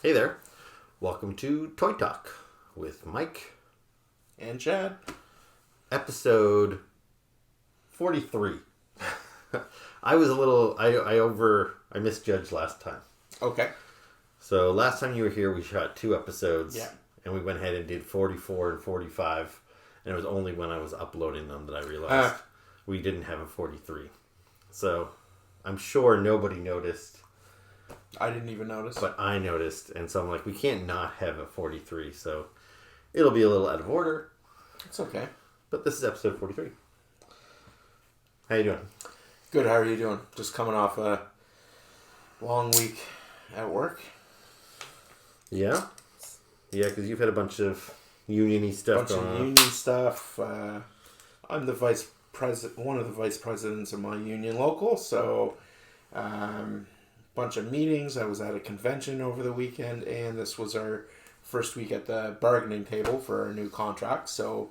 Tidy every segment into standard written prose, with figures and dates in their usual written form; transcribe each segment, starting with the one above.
Hey there. Welcome to Toy Talk with Mike and Chad. Episode 43. I was a little I misjudged last time. Okay. So last time you were here we shot 2 episodes. Yeah. And we went ahead and did 44 and 45. And it was only when I was uploading them that I realized we didn't have a 43. So I'm sure nobody noticed. I didn't even notice. But I noticed, and so I'm like, we can't not have a 43, so it'll be a little out of order. It's okay. But this is episode 43. How you doing? Good, how are you doing? Just coming off a long week at work. Yeah? Yeah, because you've had a bunch of union-y stuff going on. Union stuff. I'm the vice president, one of the vice presidents of my union local, so bunch of meetings. I was at a convention over the weekend, and this was our first week at the bargaining table for our new contract. So,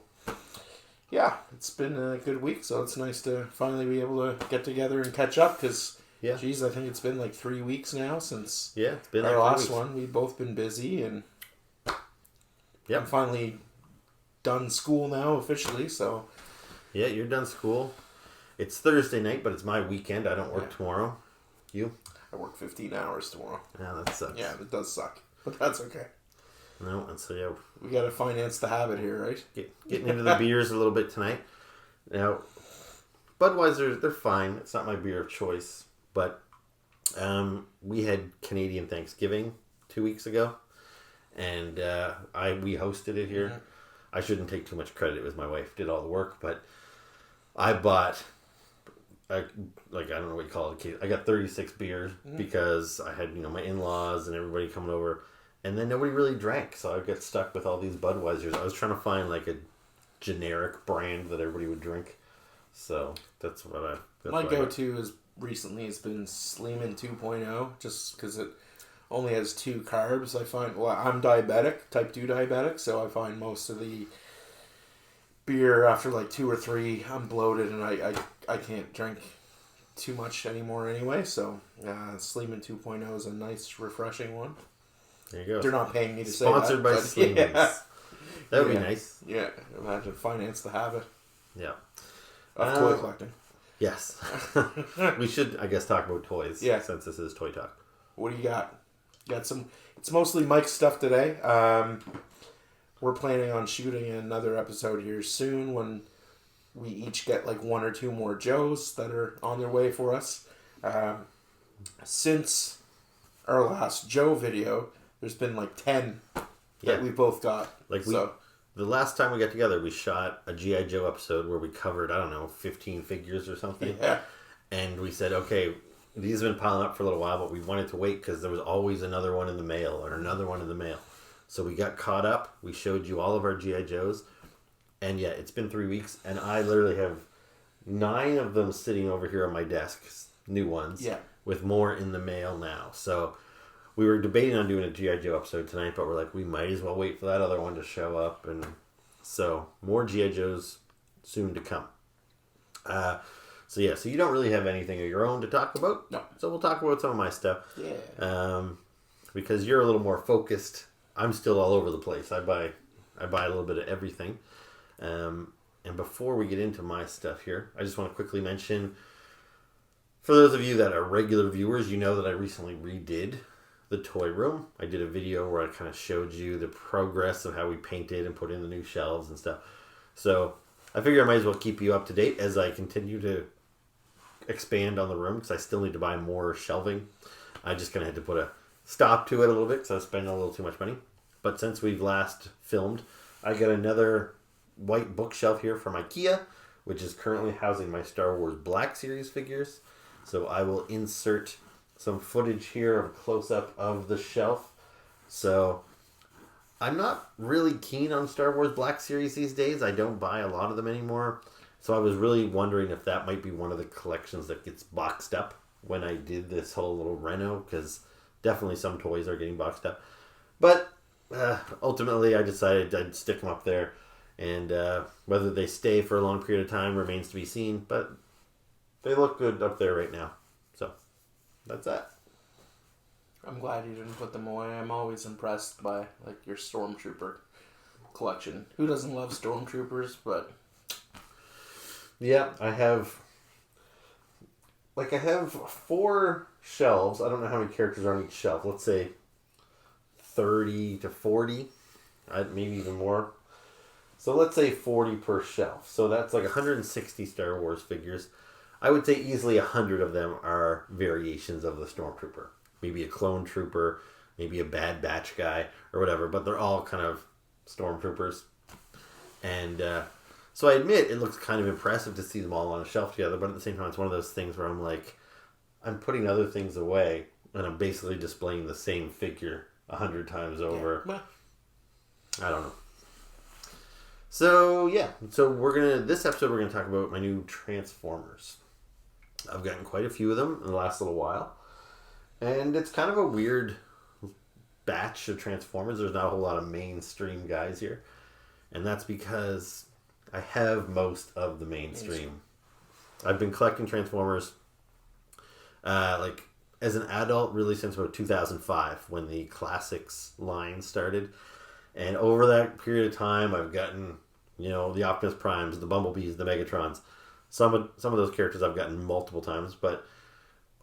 yeah, it's been a good week. So it's nice to finally be able to get together and catch up. Because, geez, I think it's been like 3 weeks now since it's been our like last one. We've both been busy, and I'm finally done school now officially. So, yeah, you're done school. It's Thursday night, but it's my weekend. I don't work tomorrow. You? I work 15 hours tomorrow. Yeah, that sucks. Yeah, it does suck. But that's okay. No, and so we got to finance the habit here, right? Getting into the beers a little bit tonight. Now, Budweiser, they're fine. It's not my beer of choice. But we had Canadian Thanksgiving 2 weeks ago. And we hosted it here. Mm-hmm. I shouldn't take too much credit. It was my wife did all the work. But I bought... I don't know what you call it. I got 36 beers because I had, my in-laws and everybody coming over. And then nobody really drank. So I got stuck with all these Budweisers. I was trying to find like a generic brand that everybody would drink. So that's what my go-to is recently has been Sleeman 2.0 just because it only has 2 carbs. I find, I'm diabetic, type 2 diabetic. So I find most of the beer after like 2 or 3 I'm bloated and I can't drink too much anymore anyway, so Sleeman 2.0 is a nice refreshing one. There you go. They're not paying me to say Sponsored by Sleeman's. Yeah. That would be nice. Yeah, imagine finance the habit. Yeah. Of toy collecting. Yes. We should, I guess, talk about toys since this is Toy Talk. What do you got? You got some, it's mostly Mike's stuff today. We're planning on shooting another episode here soon when we each get like 1 or 2 more Joes that are on their way for us. Since our last Joe video, there's been like 10 that we both got. The last time we got together, we shot a G.I. Joe episode where we covered, 15 figures or something. Yeah. And we said, okay, these have been piling up for a little while, but we wanted to wait because there was always another one in the mail or another one in the mail. So we got caught up. We showed you all of our G.I. Joes. And yeah, it's been 3 weeks. And I literally have 9 of them sitting over here on my desk. New ones. Yeah. With more in the mail now. So we were debating on doing a G.I. Joe episode tonight. But we're like, we might as well wait for that other one to show up. And so more G.I. Joes soon to come. So you don't really have anything of your own to talk about. No. So we'll talk about some of my stuff. Yeah. Because you're a little more focused. I'm still all over the place. I buy a little bit of everything. And before we get into my stuff here, I just want to quickly mention, for those of you that are regular viewers, you know that I recently redid the toy room. I did a video where I kind of showed you the progress of how we painted and put in the new shelves and stuff. So I figure I might as well keep you up to date as I continue to expand on the room because I still need to buy more shelving. I just kind of had to put a stop to it a little bit because I was spending a little too much money. But since we've last filmed, I got another white bookshelf here from IKEA, which is currently housing my Star Wars Black Series figures. So I will insert some footage here of a close-up of the shelf. So I'm not really keen on Star Wars Black Series these days. I don't buy a lot of them anymore. So I was really wondering if that might be one of the collections that gets boxed up when I did this whole little reno, because definitely some toys are getting boxed up. But ultimately I decided I'd stick them up there. And whether they stay for a long period of time remains to be seen. But they look good up there right now. So that's that. I'm glad you didn't put them away. I'm always impressed by like your Stormtrooper collection. Who doesn't love Stormtroopers? But yeah, I have 4 shelves. I don't know how many characters are on each shelf. Let's say 30 to 40, maybe even more. So let's say 40 per shelf. So that's like 160 Star Wars figures. I would say easily 100 of them are variations of the Stormtrooper. Maybe a clone trooper, maybe a Bad Batch guy, or whatever. But they're all kind of Stormtroopers. And so I admit it looks kind of impressive to see them all on a shelf together. But at the same time, it's one of those things where I'm like, I'm putting other things away. And I'm basically displaying the same figure 100 times over. Yeah. I don't know. So yeah, this episode we're gonna talk about my new Transformers. I've gotten quite a few of them in the last little while, and it's kind of a weird batch of Transformers. There's not a whole lot of mainstream guys here, and that's because I have most of the mainstream. I've been collecting Transformers, like as an adult, really since about 2005 when the Classics line started. And over that period of time, I've gotten, the Optimus Primes, the Bumblebees, the Megatrons. Some of those characters I've gotten multiple times. But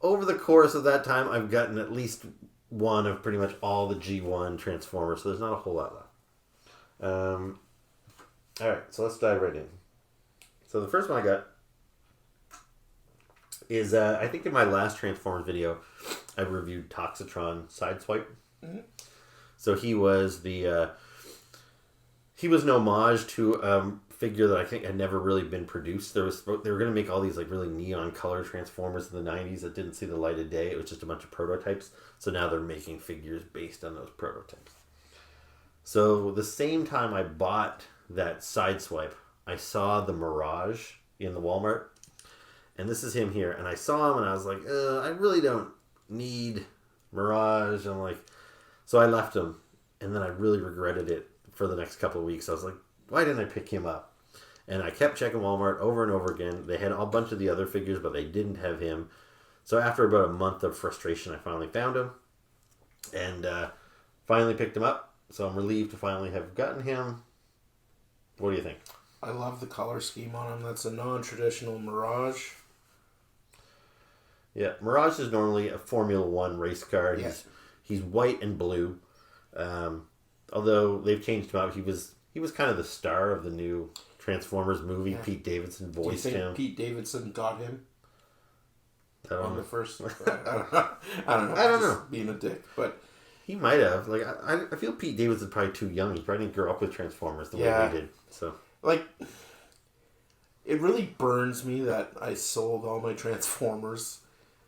over the course of that time, I've gotten at least one of pretty much all the G1 Transformers. So there's not a whole lot left. All right, so let's dive right in. So the first one I got is, I think in my last Transformers video, I reviewed Toxitron Sideswipe. Mm-hmm. So he was an homage to a figure that I think had never really been produced. They were going to make all these like really neon color Transformers in the 90s that didn't see the light of day. It was just a bunch of prototypes. So now they're making figures based on those prototypes. So the same time I bought that Sideswipe, I saw the Mirage in the Walmart. And this is him here. And I saw him and I was like, I really don't need Mirage. I'm like... So I left him, and then I really regretted it for the next couple of weeks. I was like, why didn't I pick him up? And I kept checking Walmart over and over again. They had a bunch of the other figures, but they didn't have him. So after about a month of frustration, I finally found him, and finally picked him up. So I'm relieved to finally have gotten him. What do you think? I love the color scheme on him. That's a non-traditional Mirage. Yeah, Mirage is normally a Formula 1 race car. Yeah. He's white and blue. Although they've changed him out. He was kind of the star of the new Transformers movie. Yeah. Pete Davidson voiced him. Pete Davidson got him? On the first... I don't know. Being a dick, but... He might have. Like, I feel Pete Davidson's probably too young. He probably didn't grow up with Transformers the way we did. So, like, it really burns me that I sold all my Transformers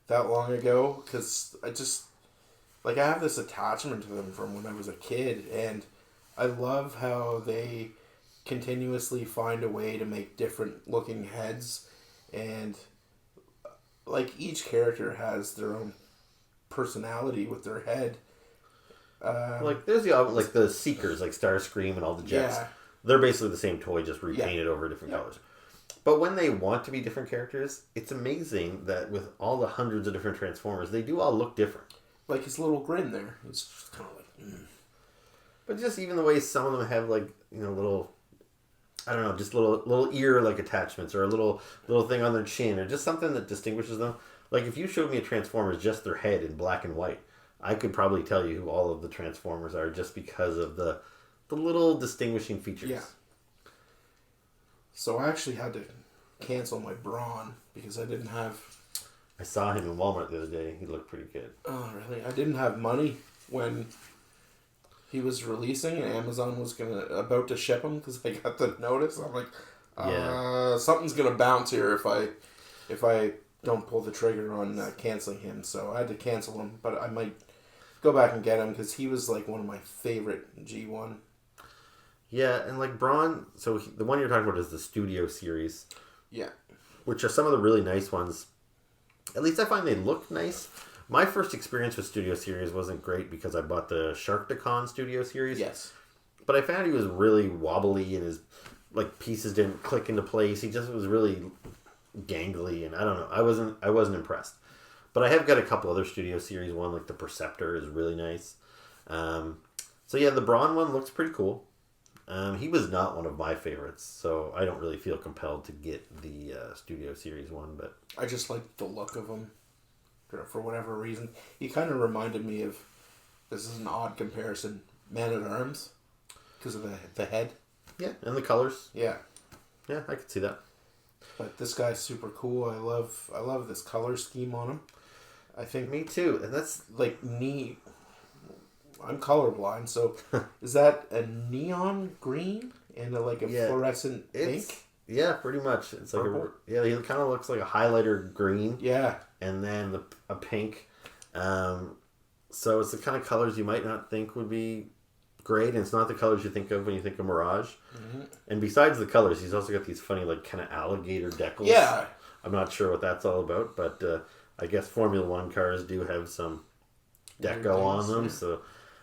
that long ago, because I just... Like, I have this attachment to them from when I was a kid, and I love how they continuously find a way to make different looking heads, and, like, each character has their own personality with their head. Like, there's the Seekers, like Starscream and all the Jets. Yeah. They're basically the same toy, just repainted over different colors. But when they want to be different characters, it's amazing that with all the hundreds of different Transformers, they do all look different. Like his little grin there. It's just kind of like... But just even the way some of them have, like, little... I don't know, just little ear-like attachments or a little thing on their chin or just something that distinguishes them. Like, if you showed me a Transformers, just their head in black and white, I could probably tell you who all of the Transformers are just because of the little distinguishing features. Yeah. So I actually had to cancel my Brawn because I didn't have... I saw him in Walmart the other day. He looked pretty good. Oh, really? I didn't have money when he was releasing and Amazon was about to ship him because I got the notice. I'm like, something's going to bounce here if I don't pull the trigger on canceling him. So I had to cancel him, but I might go back and get him because he was like one of my favorite G1. Yeah, and like Braun, so the one you're talking about is the Studio Series. Yeah. Which are some of the really nice ones. At least I find they look nice. My first experience with Studio Series wasn't great because I bought the Sharkticon Studio Series. Yes. But I found he was really wobbly and his pieces didn't click into place. He just was really gangly and I don't know. I wasn't impressed. But I have got a couple other Studio Series one, like the Perceptor is really nice. So yeah, the Braun one looks pretty cool. He was not one of my favorites, so I don't really feel compelled to get the Studio Series one. But I just like the look of him for whatever reason. He kind of reminded me of, this is an odd comparison, Man-at-Arms, because of the head. Yeah, and the colors. Yeah. Yeah, I could see that. But this guy's super cool. I love this color scheme on him. I think Me too, and that's like neat. I'm colorblind, so is that a neon green and a fluorescent pink? Yeah, pretty much. It's like Purple? he kind of looks like a highlighter green. Yeah. And then a pink. So it's the kind of colors you might not think would be great, and it's not the colors you think of when you think of Mirage. Mm-hmm. And besides the colors, he's also got these funny kind of alligator decals. Yeah. I'm not sure what that's all about, but I guess Formula One cars do have some deco on them. So,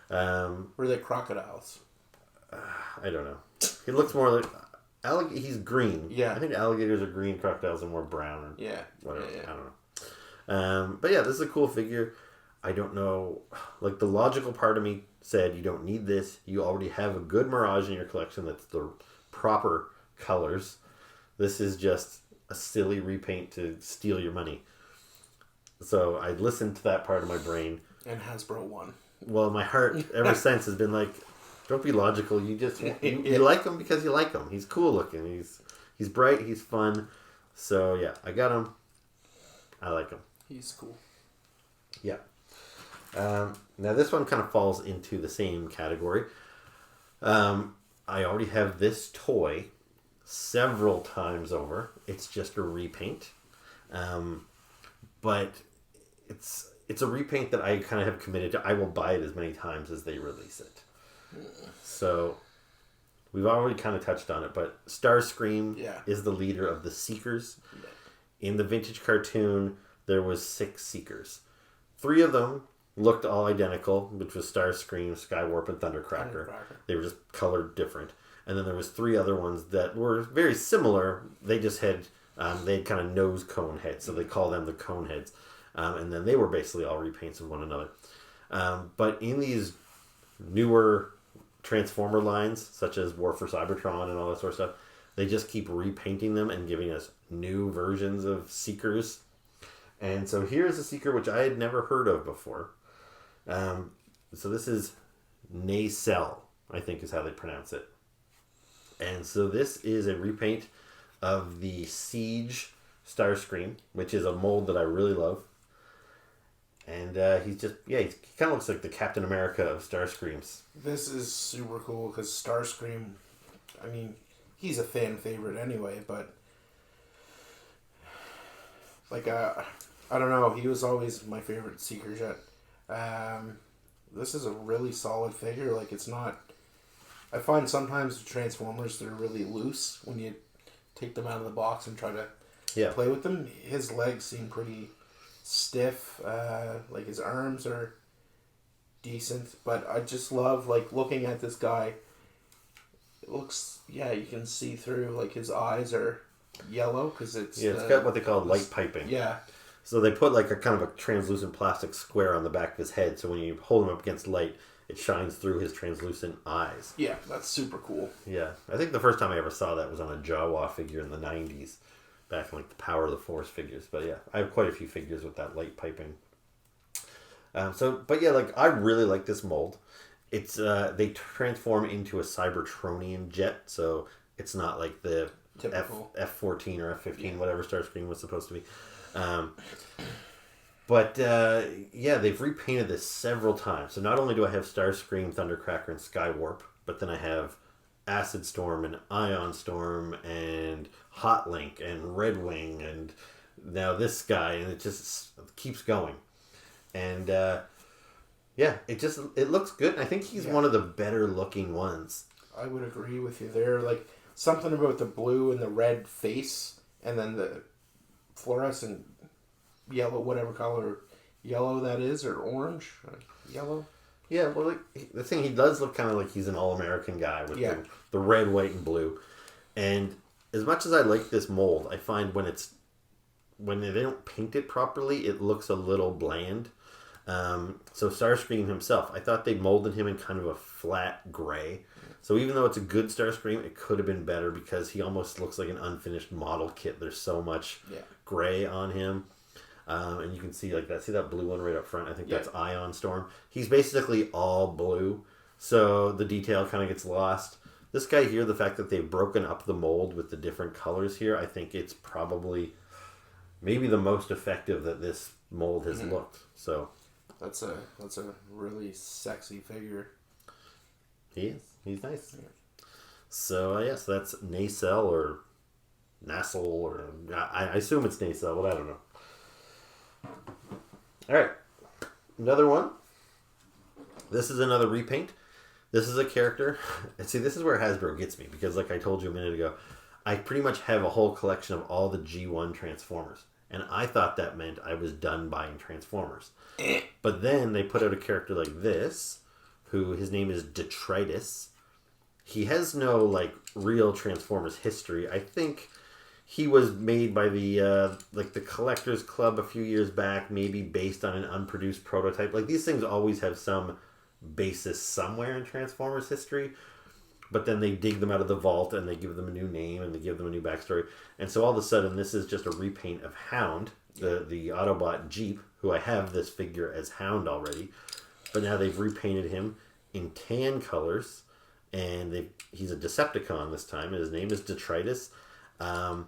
or are they crocodiles? I don't know. He looks more like he's green. Yeah. I think alligators are green, crocodiles are more brown. Or yeah. Whatever. Yeah. I don't know. But yeah, this is a cool figure. I don't know. Like, the logical part of me said, you don't need this. You already have a good Mirage in your collection that's the proper colors. This is just a silly repaint to steal your money. So I listened to that part of my brain. And Hasbro won. Well, my heart ever since has been like, don't be logical. You just you like him because you like him. He's cool looking. He's bright. He's fun. So yeah, I got him. I like him. He's cool. Yeah. Now this one kind of falls into the same category. I already have this toy several times over. It's just a repaint. But it's a repaint that I kind of have committed to. I will buy it as many times as they release it. So we've already kind of touched on it, but Starscream is the leader of the Seekers. Yeah. In the vintage cartoon, there was 6 Seekers. 3 of them looked all identical, which was Starscream, Skywarp, and Thundercracker. They were just colored different. And then there was 3 other ones that were very similar. They just had they had kind of nose cone heads, so they call them the cone heads. And then they were basically all repaints of one another. But in these newer Transformer lines, such as War for Cybertron and all that sort of stuff, they just keep repainting them and giving us new versions of Seekers. And so here's a Seeker which I had never heard of before. So this is Nacelle, I think is how they pronounce it. And so this is a repaint of the Siege Starscream, which is a mold that I really love. And he kind of looks like the Captain America of Starscreams. This is super cool because Starscream, I mean, he's a fan favorite anyway, but I don't know, he was always my favorite Seeker Jet. This is a really solid figure. Like, it's not, I find sometimes the Transformers, they're really loose when you take them out of the box and try to play with them. His legs seem pretty stiff. Like, his arms are decent, but I just love looking at this guy. It looks, you can see through, his eyes are yellow because it's got what they call light piping. Yeah. So they put a kind of a translucent plastic square on the back of his head, so when you hold him up against light, it shines through his translucent eyes. Yeah, that's super cool. Yeah, I think the first time I ever saw that was on a Jawa figure in the 90s. Back in the Power of the Force figures. But yeah, I have quite a few figures with that light piping. I really like this mold. It's they transform into a Cybertronian jet, so it's not like the typical F-14 or F-15, whatever Starscream was supposed to be. They've repainted this several times. So not only do I have Starscream, Thundercracker, and Skywarp, but then I have Acid Storm and Ion Storm and Hot Link and Red Wing and now this guy, and it just keeps going. And it looks good. I think he's one of the better looking ones. I would agree with you there. Something about the blue and the red face, and then the fluorescent yellow, whatever color yellow that is, or orange, yellow. Yeah, well, the thing, he does look kind of like he's an all-American guy with the red, white, and blue. And as much as I like this mold, I find when it's when they don't paint it properly, it looks a little bland. So Starscream himself, I thought they molded him in kind of a flat gray. So even though it's a good Starscream, it could have been better because he almost looks like an unfinished model kit. There's so much gray on him. And you can see like that. See that blue one right up front? I think that's Ion Storm. He's basically all blue. So the detail kind of gets lost. This guy here, the fact that they've broken up the mold with the different colors here, I think it's probably maybe the most effective that this mold has looked. So that's a really sexy figure. He is. He's nice. Yeah. So yes, that's Nacelle or Nassel, or I assume it's Nacelle, but I don't know. All right, another one. This is another repaint. This is a character, and see, this is where Hasbro gets me, because like I told you a minute ago, I pretty much have a whole collection of all the G1 Transformers, and I thought that meant I was done buying Transformers. But then they put out a character like this, who his name is Detritus. He has no like real Transformers history. I think he was made by the like the Collectors Club a few years back, maybe based on an unproduced prototype. Like these things always have some basis somewhere in Transformers history, but then they dig them out of the vault and they give them a new name and they give them a new backstory. And so all of a sudden this is just a repaint of Hound, the Autobot Jeep, who I have this figure as Hound already, but now they've repainted him in tan colors, and he's a Decepticon this time, and his name is Detritus. And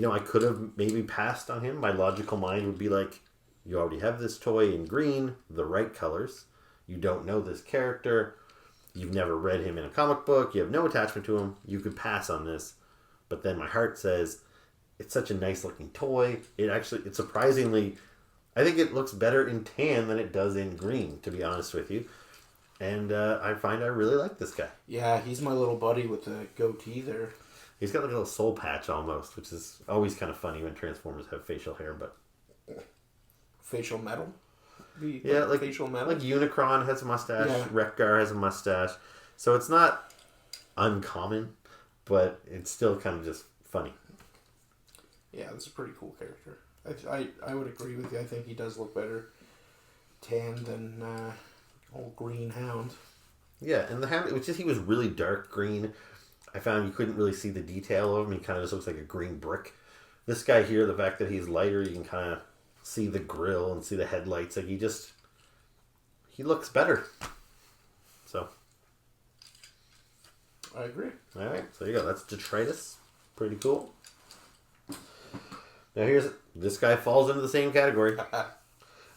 I could have maybe passed on him. My logical mind would be like, you already have this toy in green, the right colors. You don't know this character. You've never read him in a comic book. You have no attachment to him. You could pass on this. But then my heart says, it's such a nice looking toy. It's surprisingly, I think it looks better in tan than it does in green, to be honest with you. And I find I really like this guy. Yeah, he's my little buddy with the goatee there. He's got like a little soul patch almost, which is always kind of funny when Transformers have facial hair, but... Facial metal? Yeah, like facial metal. Like Unicron has a mustache, yeah. Wreck-Gar has a mustache, so it's not uncommon, but it's still kind of just funny. Yeah, this is a pretty cool character. I would agree with you. I think he does look better tan than old Green Hound. Yeah, and the Hound, he was really dark green. I found you couldn't really see the detail of him. He kind of just looks like a green brick. This guy here, the fact that he's lighter, you can kind of see the grill and see the headlights. Like he looks better. So I agree. All right, so there you go. That's Detritus. Pretty cool. Now this guy falls into the same category.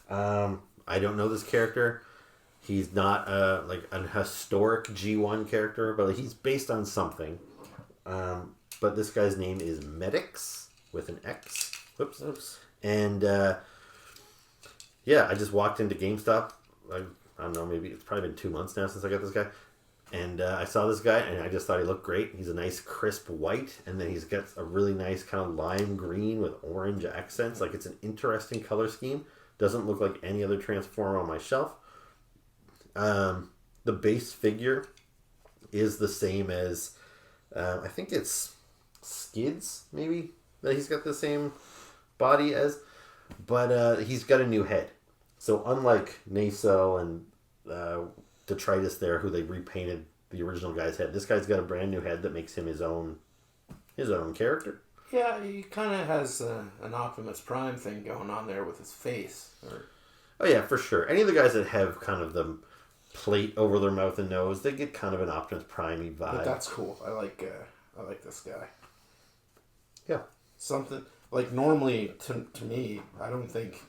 I don't know this character. He's not like an historic G1 character, but he's based on something. But this guy's name is Medix with an X. Oops. And I just walked into GameStop. I don't know, maybe it's probably been 2 months now since I got this guy. And I saw this guy, and I just thought he looked great. He's a nice crisp white, and then he's got a really nice kind of lime green with orange accents. Like, it's an interesting color scheme. Doesn't look like any other Transformer on my shelf. The base figure is the same as, I think it's Skids, maybe, that he's got the same body as, but he's got a new head. So unlike Nacelle and Detritus there, who they repainted the original guy's head, this guy's got a brand new head that makes him his own character. Yeah, he kind of has an Optimus Prime thing going on there with his face. Oh yeah, for sure. Any of the guys that have kind of the plate over their mouth and nose, they get kind of an Optimus Prime-y vibe. But that's cool. I like this guy. Yeah. Something like normally to me, I don't think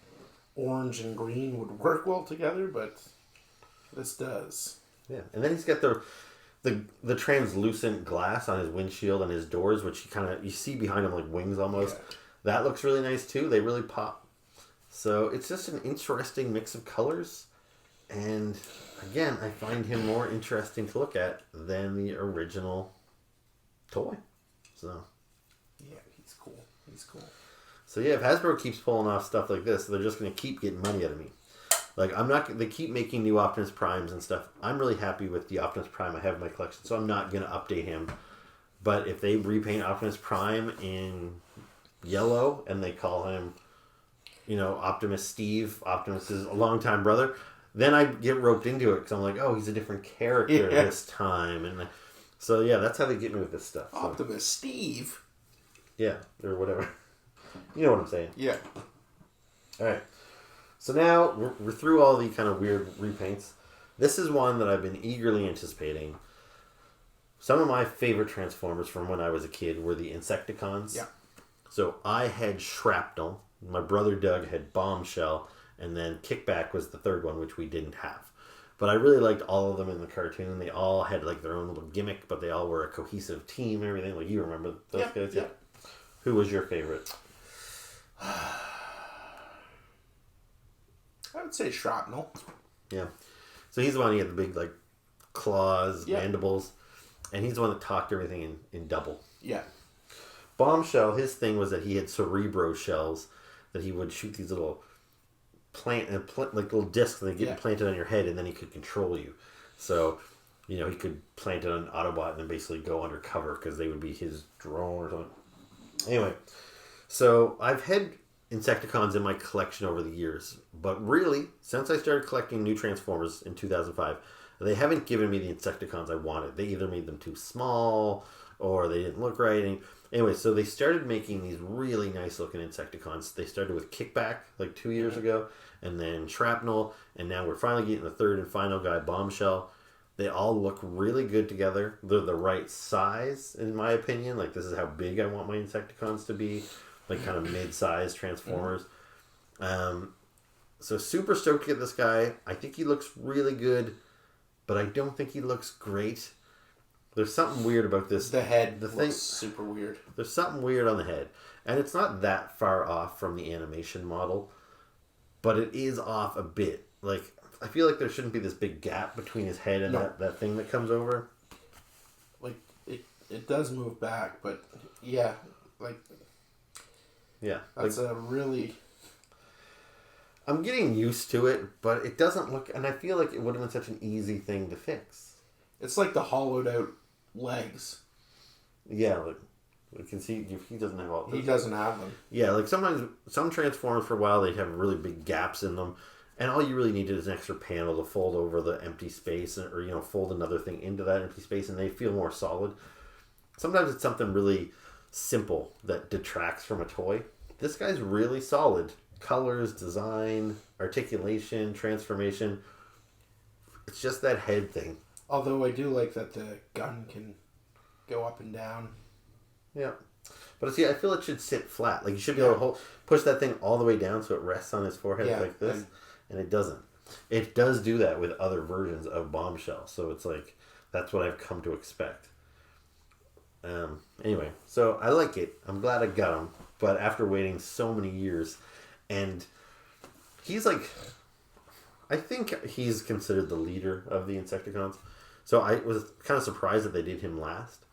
orange and green would work well together, but this does. Yeah, and then he's got the translucent glass on his windshield and his doors, which you see behind him like wings almost. Yeah. That looks really nice too. They really pop. So it's just an interesting mix of colors, and again, I find him more interesting to look at than the original toy. So yeah, he's cool. So yeah, if Hasbro keeps pulling off stuff like this, they're just going to keep getting money out of me. Like, they keep making new Optimus Primes and stuff. I'm really happy with the Optimus Prime I have in my collection, so I'm not going to update him. But if they repaint Optimus Prime in yellow, and they call him, Optimus Steve. Optimus is a longtime brother. Then I get roped into it because I'm like, oh, he's a different character this time. And so, yeah, that's how they get me with this stuff. So. Optimus Steve? Yeah, or whatever. You know what I'm saying. Yeah. All right. So now we're through all the kind of weird repaints. This is one that I've been eagerly anticipating. Some of my favorite Transformers from when I was a kid were the Insecticons. Yeah. So I had Shrapnel. My brother Doug had Bombshell. And then Kickback was the third one, which we didn't have. But I really liked all of them in the cartoon. They all had like their own little gimmick, but they all were a cohesive team and everything. Like, you remember those guys? Yeah. Who was your favorite? I would say Shrapnel. Yeah. So he's the one, he had the big like claws, mandibles. And he's the one that talked everything in double. Yeah. Bombshell, his thing was that he had Cerebro shells that he would shoot these little like little discs that get planted on your head, and then he could control you. So, he could plant it on an Autobot and then basically go undercover because they would be his drone or something. Anyway, so I've had Insecticons in my collection over the years, but really, since I started collecting new Transformers in 2005, they haven't given me the Insecticons I wanted. They either made them too small or they didn't look right. And anyway, so they started making these really nice looking Insecticons. They started with Kickback like 2 years ago, and then Shrapnel, and now we're finally getting the third and final guy, Bombshell. They all look really good together. They're the right size, in my opinion. Like, this is how big I want my Insecticons to be. Like, kind of mid-sized Transformers. So super stoked to get this guy. I think he looks really good, but I don't think he looks great. There's something weird about this. The head looks super weird. There's something weird on the head. And it's not that far off from the animation model, but it is off a bit. Like, I feel like there shouldn't be this big gap between his head and that thing that comes over. Like, it does move back, but yeah, like... Yeah. That's a really... I'm getting used to it, but it doesn't look... And I feel like it would have been such an easy thing to fix. It's like the hollowed out legs. Yeah, like... You can see he doesn't have all this. He doesn't have them. Yeah, like sometimes some Transformers for a while they'd have really big gaps in them, and all you really needed is an extra panel to fold over the empty space, or fold another thing into that empty space, and they feel more solid. Sometimes it's something really simple that detracts from a toy. This guy's really solid. Colors, design, articulation, transformation. It's just that head thing. Although I do like that the gun can go up and down. Yeah. But see, I feel it should sit flat. Like, you should be able to push that thing all the way down so it rests on his forehead like this. And it doesn't. It does do that with other versions of Bombshell. So it's like, that's what I've come to expect. Anyway, so I like it. I'm glad I got him. But after waiting so many years, and he's like, I think he's considered the leader of the Insecticons. So I was kind of surprised that they did him last.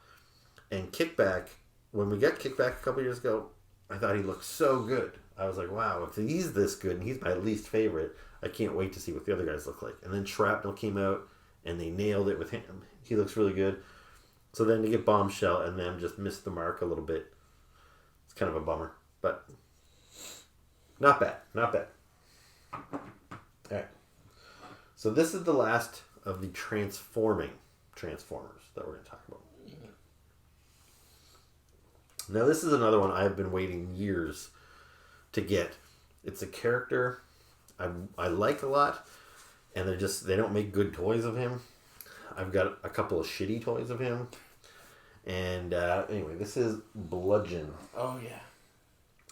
And Kickback, when we got Kickback a couple years ago, I thought he looked so good. I was like, wow, if he's this good and he's my least favorite, I can't wait to see what the other guys look like. And then Shrapnel came out and they nailed it with him. He looks really good. So then to get Bombshell and them just missed the mark a little bit. It's kind of a bummer, but not bad. Not bad. All right. So this is the last of the transforming Transformers that we're going to talk about. Now this is another one I've been waiting years to get. It's a character I like a lot, and they don't make good toys of him. I've got a couple of shitty toys of him. And anyway, this is Bludgeon. Oh, yeah.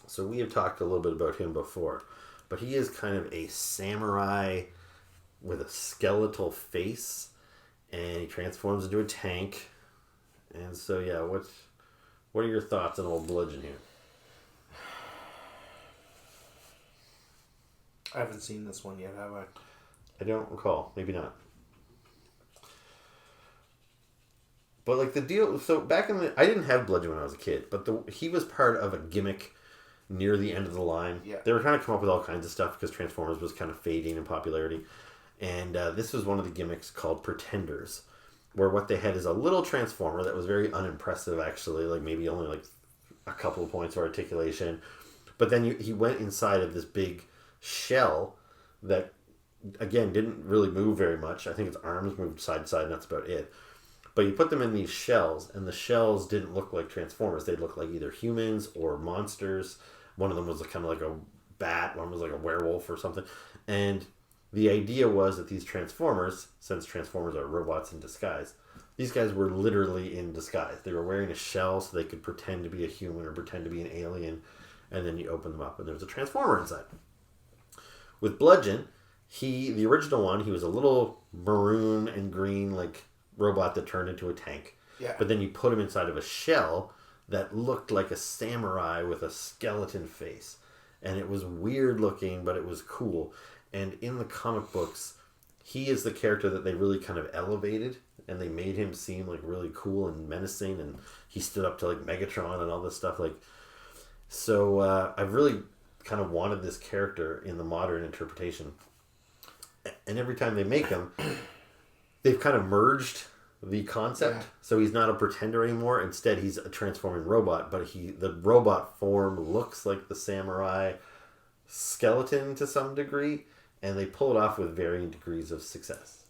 So we have talked a little bit about him before, but he is kind of a samurai with a skeletal face, and he transforms into a tank. And so, yeah, what are your thoughts on old Bludgeon here? I haven't seen this one yet, have I? I don't recall. Maybe not. But like the deal, so back I didn't have Bludgeon when I was a kid, but he was part of a gimmick near the end of the line. Yeah. They were trying to come up with all kinds of stuff because Transformers was kind of fading in popularity. And this was one of the gimmicks called Pretenders, where what they had is a little Transformer that was very unimpressive, actually, like maybe only like a couple of points of articulation. But then he went inside of this big shell that, again, didn't really move very much. I think its arms moved side to side, and that's about it. But you put them in these shells, and the shells didn't look like Transformers. They looked like either humans or monsters. One of them was kind of like a bat. One was like a werewolf or something. And the idea was that these Transformers, since Transformers are robots in disguise, these guys were literally in disguise. They were wearing a shell so they could pretend to be a human or pretend to be an alien. And then you open them up, and there's a Transformer inside. With Bludgeon, the original one, he was a little maroon and green, like, robot that turned into a tank. Yeah. But then you put him inside of a shell that looked like a samurai with a skeleton face. And it was weird looking, but it was cool. And in the comic books, he is the character that they really kind of elevated, and they made him seem like really cool and menacing, and he stood up to like Megatron and all this stuff. Like, so I've really kind of wanted this character in the modern interpretation. And every time they make him, they've kind of merged the concept. Yeah. So he's not a pretender anymore. Instead, he's a transforming robot, but the robot form looks like the samurai skeleton to some degree, and they pull it off with varying degrees of success.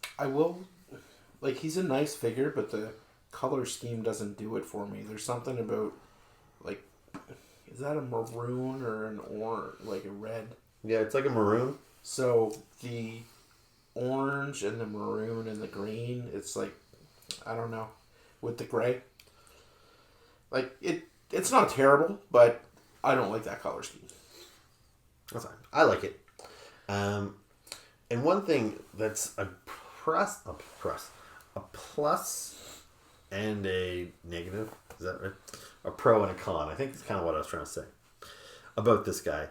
He's a nice figure, but the color scheme doesn't do it for me. There's something about, like, is that a maroon or an orange, like a red? Yeah, it's like a maroon. So the orange and the maroon and the green, it's like, I don't know, with the gray. Like, it's not terrible, but I don't like that color scheme. That's fine. I like it. And one thing that's a plus and a negative, is that right? A pro and a con. I think it's kind of what I was trying to say about this guy.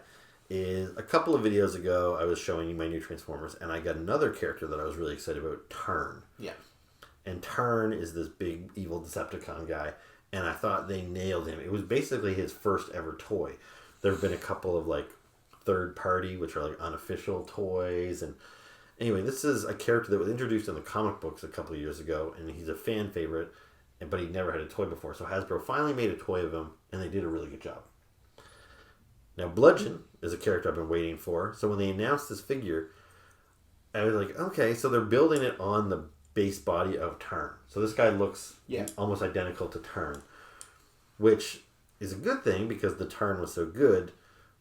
Is a couple of videos ago, I was showing you my new Transformers, and I got another character that I was really excited about, Turn. Yeah. And Turn is this big evil Decepticon guy, and I thought they nailed him. It was basically his first ever toy. There have been a couple of, like, third party, which are, like, unofficial toys, and anyway, this is a character that was introduced in the comic books a couple of years ago, and he's a fan favorite, but he never had a toy before, so Hasbro finally made a toy of him, and they did a really good job. Now, Bludgeon is a character I've been waiting for. So when they announced this figure, I was like, okay, so they're building it on the base body of Turn. So this guy looks almost identical to Turn, which is a good thing because the Turn was so good.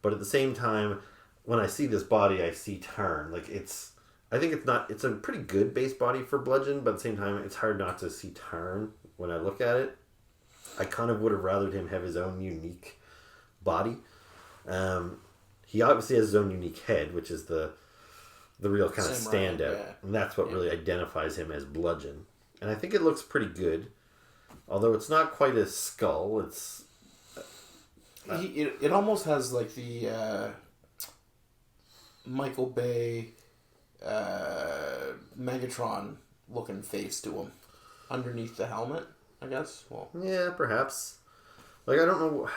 But at the same time, when I see this body, I see Turn. Like, it's a pretty good base body for Bludgeon, but at the same time, it's hard not to see Turn when I look at it. I kind of would have rathered him have his own unique body. He obviously has his own unique head, which is the real kind of standout. Yeah. And that's what really identifies him as Bludgeon. And I think it looks pretty good. Although it's not quite a skull. It's... It almost has like the Michael Bay Megatron looking face to him. Underneath the helmet, I guess. Well, yeah, perhaps. Like, I don't know...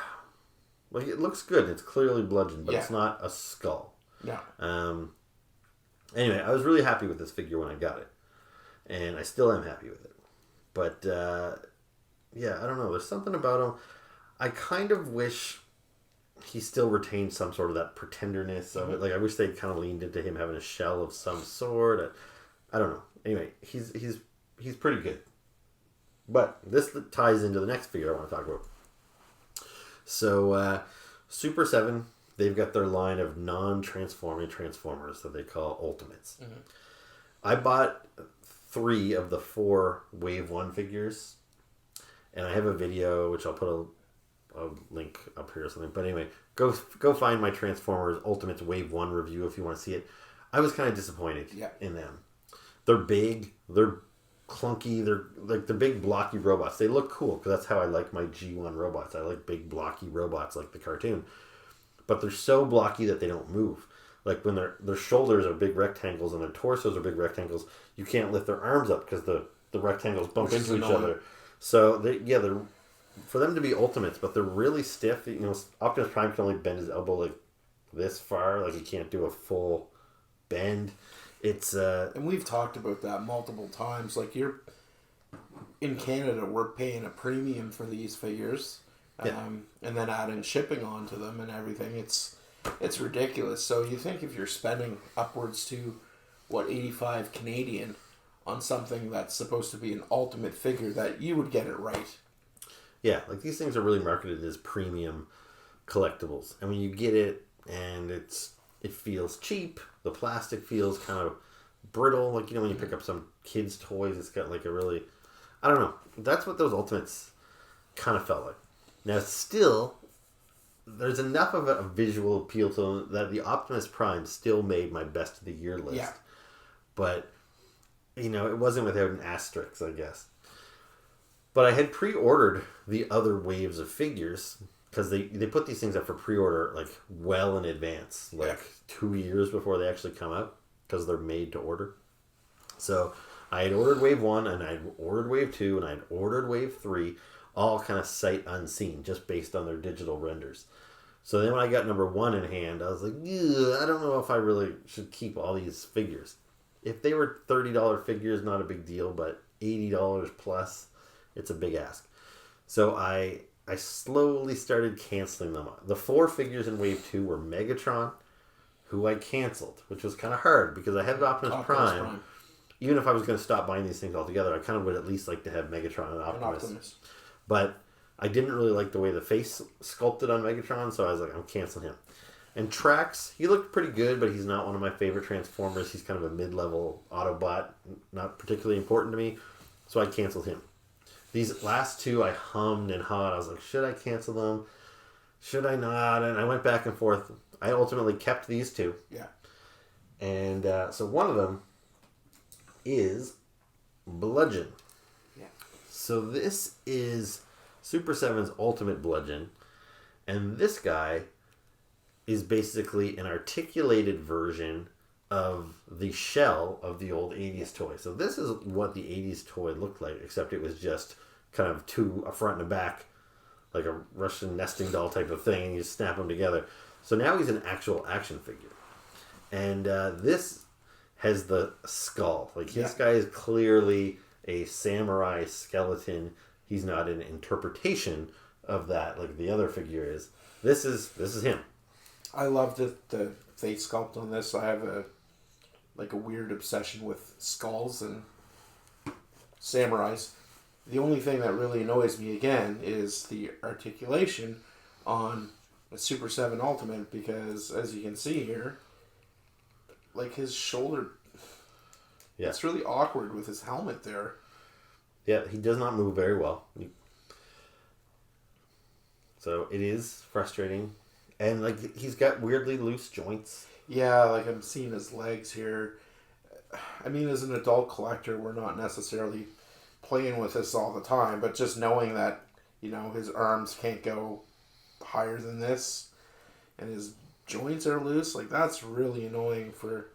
Like, it looks good. It's clearly Bludgeon, but it's not a skull. No. Anyway, I was really happy with this figure when I got it. And I still am happy with it. But, yeah, I don't know. There's something about him. I kind of wish he still retained some sort of that pretenderness of it. Like, I wish they'd kind of leaned into him having a shell of some sort. I don't know. Anyway, he's pretty good. But this ties into the next figure I want to talk about. So, Super7, they've got their line of non-transforming Transformers that they call Ultimates. Mm-hmm. I bought 3 of the 4 Wave 1 figures, and I have a video, which I'll put a link up here or something. But anyway, go find my Transformers Ultimates Wave 1 review if you want to see it. I was kind of disappointed in them. They're big, they're clunky, they're big blocky robots. They look cool because that's how I like my G1 robots. I like big blocky robots like the cartoon, but they're so blocky that they don't move. Like when their shoulders are big rectangles and their torsos are big rectangles, you can't lift their arms up because the rectangles bump into each other. So they're for them to be Ultimates, but they're really stiff. You know, Optimus Prime can only bend his elbow like this far. Like he can't do a full bend. It's and we've talked about that multiple times. Like in Canada, we're paying a premium for these figures, And then adding shipping onto them and everything. It's ridiculous. So you think if you're spending upwards to, 85 Canadian on something that's supposed to be an ultimate figure, that you would get it right. Yeah, like these things are really marketed as premium collectibles. And when you get it and it feels cheap, the plastic feels kind of brittle. Like, when you pick up some kids' toys, it's got like a really... I don't know. That's what those Ultimates kind of felt like. Now, still, there's enough of a visual appeal to them that the Optimus Prime still made my best of the year list. Yeah. But, it wasn't without an asterisk, I guess. But I had pre-ordered the other waves of figures because they put these things up for pre-order like well in advance, like 2 years before they actually come out because they're made to order. So I had ordered wave 1 and I'd ordered wave 2 and I'd ordered wave 3, all kind of sight unseen, just based on their digital renders. So then when I got number 1 in hand, I was like, I don't know if I really should keep all these figures. If they were $30 figures, not a big deal, but $80 plus, it's a big ask. So I slowly started canceling them. The 4 figures in wave 2 were Megatron, who I canceled, which was kind of hard because I had Optimus Prime. Even if I was going to stop buying these things altogether, I kind of would at least like to have Megatron and Optimus. But I didn't really like the way the face sculpted on Megatron, so I was like, I'm canceling him. And Trax, he looked pretty good, but he's not one of my favorite Transformers. He's kind of a mid-level Autobot, not particularly important to me, so I canceled him. These last 2, I hummed and hawed. I was like, should I cancel them? Should I not? And I went back and forth. I ultimately kept these 2. Yeah. And so one of them is Bludgeon. Yeah. So this is Super 7's Ultimate Bludgeon. And this guy is basically an articulated version of the shell of the old 80s toy. So this is what the 80s toy looked like, except it was just kind of 2, a front and a back, like a Russian nesting doll type of thing, and you snap them together. So now he's an actual action figure. And this has the skull. Like, this guy is clearly a samurai skeleton. He's not an interpretation of that like the other figure is. This is him. I love the face sculpt on this. I have a weird obsession with skulls and samurais. The only thing that really annoys me again is the articulation on a Super 7 Ultimate, because as you can see here, like his shoulder, it's really awkward with his helmet there. Yeah, he does not move very well. So it is frustrating. And like he's got weirdly loose joints. Yeah, like I'm seeing his legs here. I mean, as an adult collector, we're not necessarily playing with this all the time, but just knowing that, his arms can't go higher than this and his joints are loose, like that's really annoying for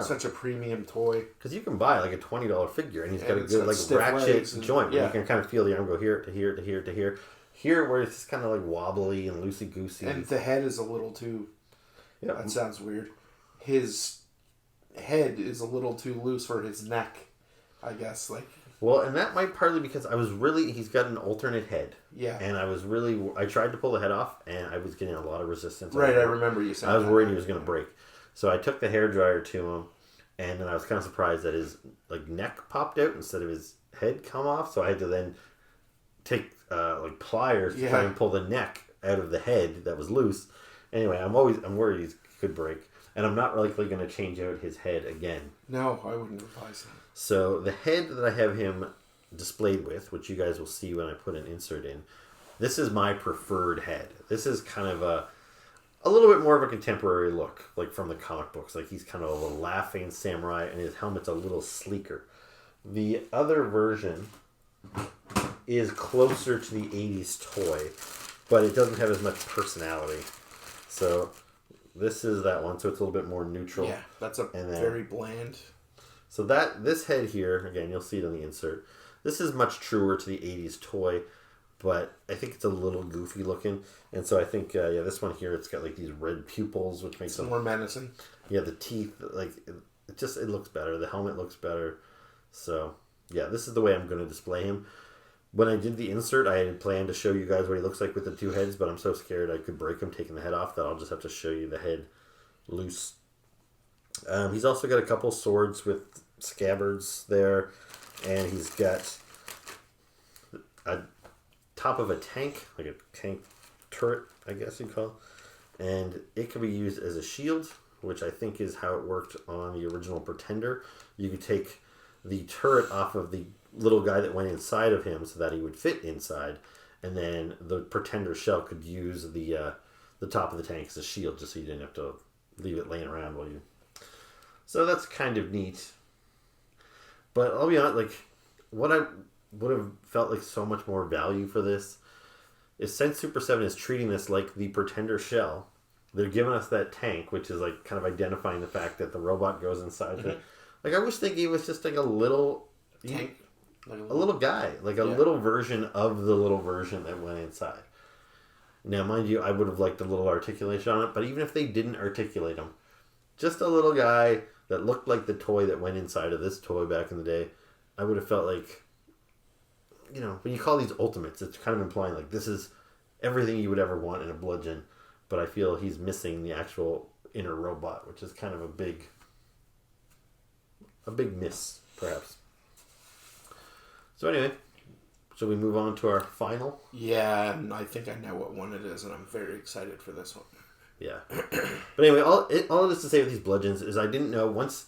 such a premium toy. Because you can buy like a $20 figure and he's got a good like ratchet joint. You can kind of feel the arm go here to here to here to here. Here where it's just kind of like wobbly and loosey-goosey. And the head is a little too... Yeah. That sounds weird. His head is a little too loose for his neck, I guess. Well, and that might partly because he's got an alternate head. Yeah. And I tried to pull the head off and I was getting a lot of resistance. Right, I remember you saying I was worried he was going to break. So I took the hairdryer to him and then I was kind of surprised that his neck popped out instead of his head come off. So I had to then take pliers to try and pull the neck out of the head that was loose. Anyway, I'm worried he could break, and I'm not likely going to change out his head again. No, I wouldn't advise that. So the head that I have him displayed with, which you guys will see when I put an insert in, this is my preferred head. This is kind of a little bit more of a contemporary look, like from the comic books. Like he's kind of a little laughing samurai, and his helmet's a little sleeker. The other version is closer to the 80s toy, but it doesn't have as much personality. So this is that one, so it's a little bit more neutral. Yeah, that's very bland. So this head here, again, you'll see it on the insert. This is much truer to the 80s toy, but I think it's a little goofy looking. And so I think, this one here, it's got like these red pupils, which makes it more menacing. Yeah, the teeth, it looks better. The helmet looks better. So, yeah, this is the way I'm going to display him. When I did the insert, I had planned to show you guys what he looks like with the two heads, but I'm so scared I could break him taking the head off that I'll just have to show you the head loose. He's also got a couple swords with scabbards there, and he's got a top of a tank, like a tank turret, I guess you'd call it. And it can be used as a shield, which I think is how it worked on the original Pretender. You could take the turret off of the little guy that went inside of him so that he would fit inside, and then the Pretender shell could use the top of the tank as a shield, just so you didn't have to leave it laying around while you... So that's kind of neat. But I'll be honest, like, what I would have felt like so much more value for this is, since Super 7 is treating this like the Pretender shell, they're giving us that tank, which is like kind of identifying the fact that the robot goes inside it. Like, I wish they gave us just like a little tank, like a little guy, like a little version of the little version that went inside. Now, mind you, I would have liked a little articulation on it, but even if they didn't articulate him, just a little guy that looked like the toy that went inside of this toy back in the day, I would have felt like, you know, when you call these Ultimates, it's kind of implying like this is everything you would ever want in a Bludgeon, but I feel he's missing the actual inner robot, which is kind of a big miss, perhaps. So anyway, shall we move on to our final? Yeah, and I think I know what one it is, and I'm very excited for this one. Yeah. But anyway, all it is to say with these Bludgeons is I didn't know once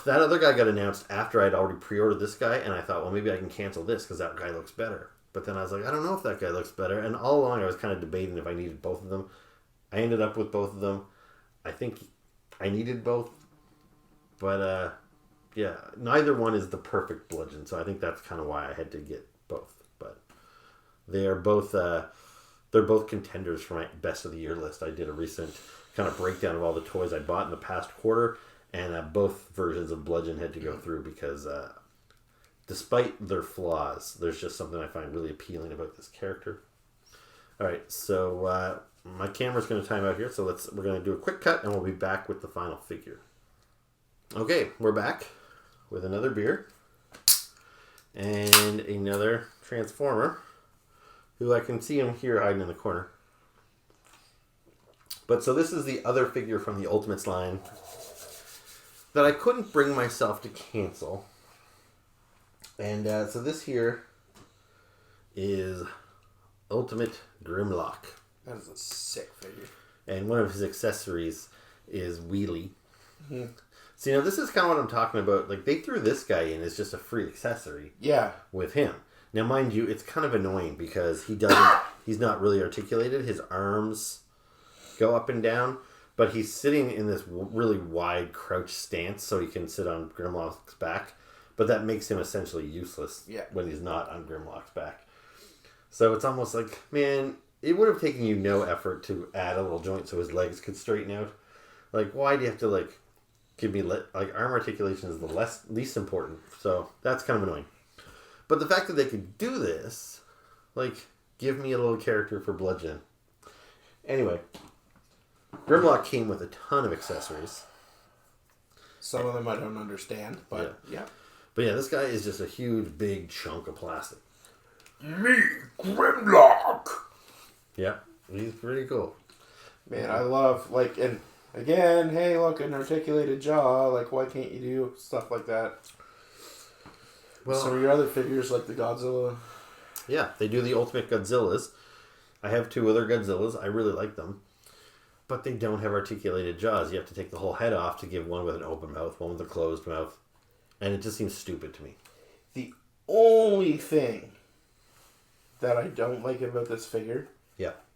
that other guy got announced after I'd already pre-ordered this guy, and I thought, well, maybe I can cancel this because that guy looks better. But then I was like, I don't know if that guy looks better. And all along I was kind of debating if I needed both of them. I ended up with both of them. I think I needed both. But, yeah, neither one is the perfect Bludgeon. So I think that's kind of why I had to get both. But they are both... they're both contenders for my best of the year list. I did a recent kind of breakdown of all the toys I bought in the past quarter, and both versions of Bludgeon had to go through because despite their flaws, there's just something I find really appealing about this character. All right, so my camera's going to time out here, so we're going to do a quick cut, and we'll be back with the final figure. Okay, we're back with another beer and another Transformer, who I can see him here hiding in the corner. But so this is the other figure from the Ultimates line that I couldn't bring myself to cancel. And so this here is Ultimate Grimlock. That is a sick figure. And one of his accessories is Wheelie. Mm-hmm. So, you know, this is kind of what I'm talking about. Like, they threw this guy in as just a free accessory. Yeah. With him. Now, mind you, it's kind of annoying because he's not really articulated. His arms go up and down, but he's sitting in this really wide crouch stance so he can sit on Grimlock's back. But that makes him essentially useless when he's not on Grimlock's back. So it's almost like, man, it would have taken you no effort to add a little joint so his legs could straighten out. Like, why do you have to, like, give me, like, arm articulation is the least important. So that's kind of annoying. But the fact that they could do this, like, give me a little character for Bludgeon. Anyway, Grimlock came with a ton of accessories. Some of them I don't understand, but yeah. But yeah, this guy is just a huge, big chunk of plastic. Me, Grimlock! Yeah, he's pretty cool. Man, I love, like, and again, hey, look, an articulated jaw. Like, why can't you do stuff like that? Well, some of your other figures, like the Godzilla. Yeah, they do the Ultimate Godzillas. I have two other Godzillas. I really like them. But they don't have articulated jaws. You have to take the whole head off to give one with an open mouth, one with a closed mouth. And it just seems stupid to me. The only thing that I don't like about this figure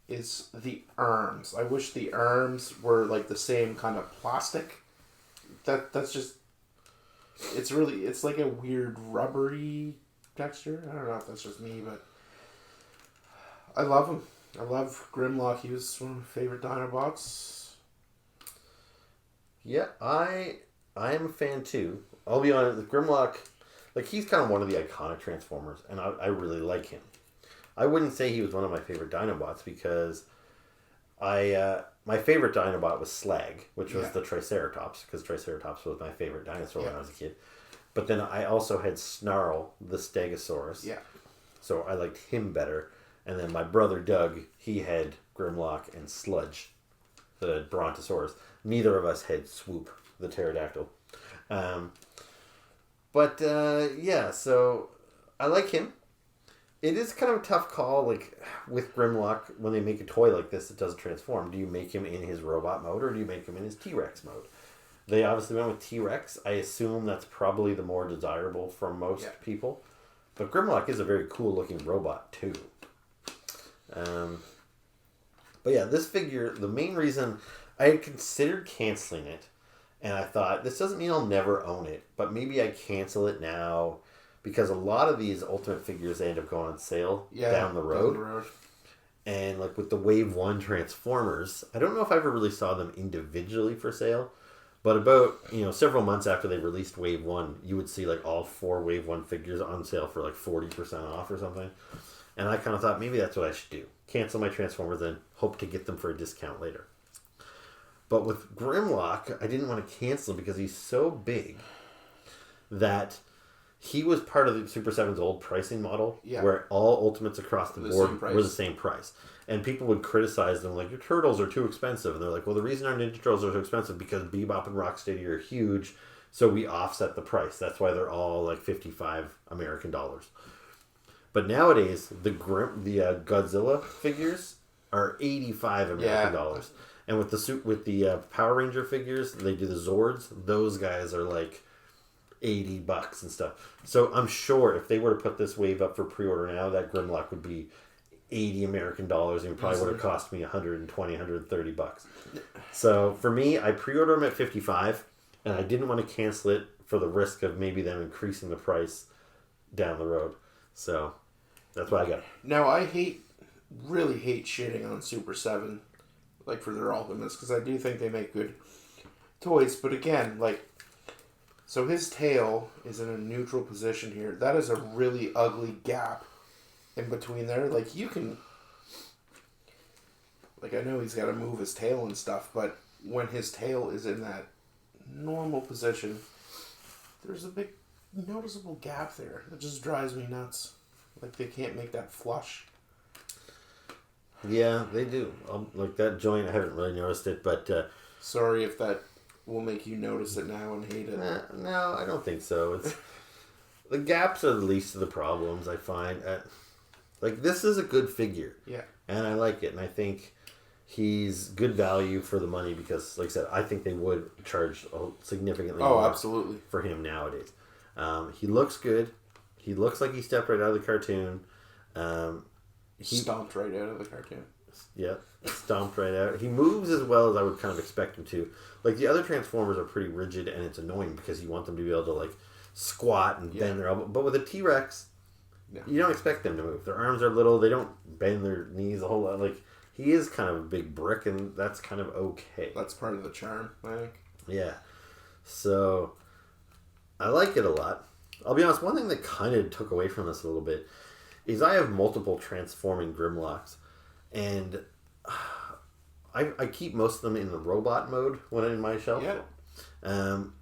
is the arms. I wish the arms were like the same kind of plastic. That's just... It's like a weird rubbery texture. I don't know if that's just me, but I love him. I love Grimlock. He was one of my favorite Dinobots. Yeah, I am a fan too. I'll be honest, Grimlock, like, he's kind of one of the iconic Transformers, and I really like him. I wouldn't say he was one of my favorite Dinobots because my favorite Dinobot was Slag, which was the Triceratops, because Triceratops was my favorite dinosaur when I was a kid. But then I also had Snarl, the Stegosaurus. Yeah. So I liked him better. And then my brother Doug, he had Grimlock and Sludge, the Brontosaurus. Neither of us had Swoop, the pterodactyl. Yeah, so I like him. It is kind of a tough call, like, with Grimlock, when they make a toy like this that doesn't transform. Do you make him in his robot mode, or do you make him in his T-Rex mode? They obviously went with T-Rex. I assume that's probably the more desirable for most people. But Grimlock is a very cool-looking robot, too. But yeah, this figure, the main reason I had considered canceling it, and I thought, this doesn't mean I'll never own it, but maybe I cancel it now, because a lot of these Ultimate figures, they end up going on sale down the road. And like with the Wave 1 Transformers, I don't know if I ever really saw them individually for sale, but about, several months after they released Wave 1, you would see like all 4 Wave 1 figures on sale for like 40% off or something. And I kind of thought maybe that's what I should do. Cancel my Transformers and hope to get them for a discount later. But with Grimlock, I didn't want to cancel because he's so big that he was part of the Super 7's old pricing model, where all Ultimates across the board were the same price. And people would criticize them, like, your Turtles are too expensive. And they're like, well, the reason our Ninja Turtles are so expensive because Bebop and Rocksteady are huge, so we offset the price. That's why they're all like $55 American dollars. But nowadays, the Godzilla figures are $85 American dollars. And with the Power Ranger figures, they do the Zords, those guys are like $80 and stuff. So I'm sure if they were to put this wave up for pre-order now, that Grimlock would be $80 American dollars, and it probably would have cost me $120, $130. So for me, I pre-ordered them at $55, and I didn't want to cancel it for the risk of maybe them increasing the price down the road. So that's what I got. Now I really hate shitting on Super 7, like for their Ultimates, because I do think they make good toys. But again, like, so his tail is in a neutral position here. That is a really ugly gap in between there. Like, you can, like, I know he's got to move his tail and stuff, but when his tail is in that normal position, there's a big noticeable gap there. It just drives me nuts. Like, they can't make that flush. Yeah, they do. Like that joint, I haven't really noticed it, but... Sorry if that will make you notice it now and hate it. No, I don't think so. It's the gaps are the least of the problems, I find. Like, this is a good figure. Yeah. And I like it, and I think he's good value for the money because, like I said, I think they would charge significantly more absolutely. For him nowadays. He looks good. He looks like he stepped right out of the cartoon. He stomped right out of the cartoon. Yeah, stomped right out. He moves as well as I would kind of expect him to. Like, the other Transformers are pretty rigid, and it's annoying because you want them to be able to, like, squat and bend their elbow. But with a T-Rex, you don't expect them to move. Their arms are little. They don't bend their knees a whole lot. Like, he is kind of a big brick, and that's kind of okay. That's part of the charm, I think. Yeah. So, I like it a lot. I'll be honest, one thing that kind of took away from this a little bit is I have multiple transforming Grimlocks, and I keep most of them in the robot mode when I'm in my shelf. Yeah.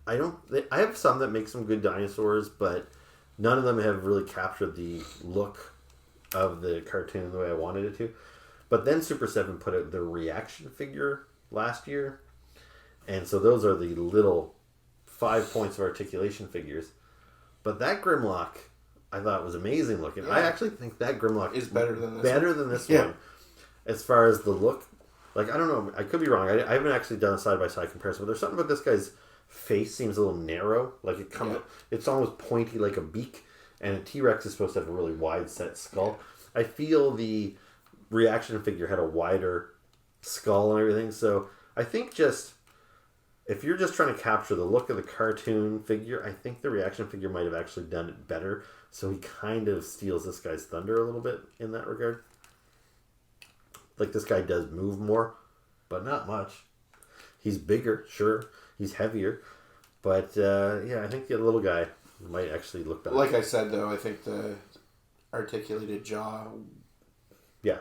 I have some that make some good dinosaurs, but none of them have really captured the look of the cartoon the way I wanted it to. But then Super 7 put out their reaction figure last year, and so those are the little 5 points of articulation figures. But that Grimlock, I thought was amazing looking. Yeah. I actually think that Grimlock is better than this one. As far as the look, like, I don't know, I could be wrong. I haven't actually done a side-by-side comparison, but there's something about this guy's face seems a little narrow. Like, it's almost pointy like a beak, and a T-Rex is supposed to have a really wide set skull. Yeah. I feel the reaction figure had a wider skull and everything, so I think if you're just trying to capture the look of the cartoon figure, I think the reaction figure might have actually done it better. So he kind of steals this guy's thunder a little bit in that regard. Like, this guy does move more, but not much. He's bigger, sure. He's heavier. But, I think the little guy might actually look better. Like I said, though, I think the articulated jaw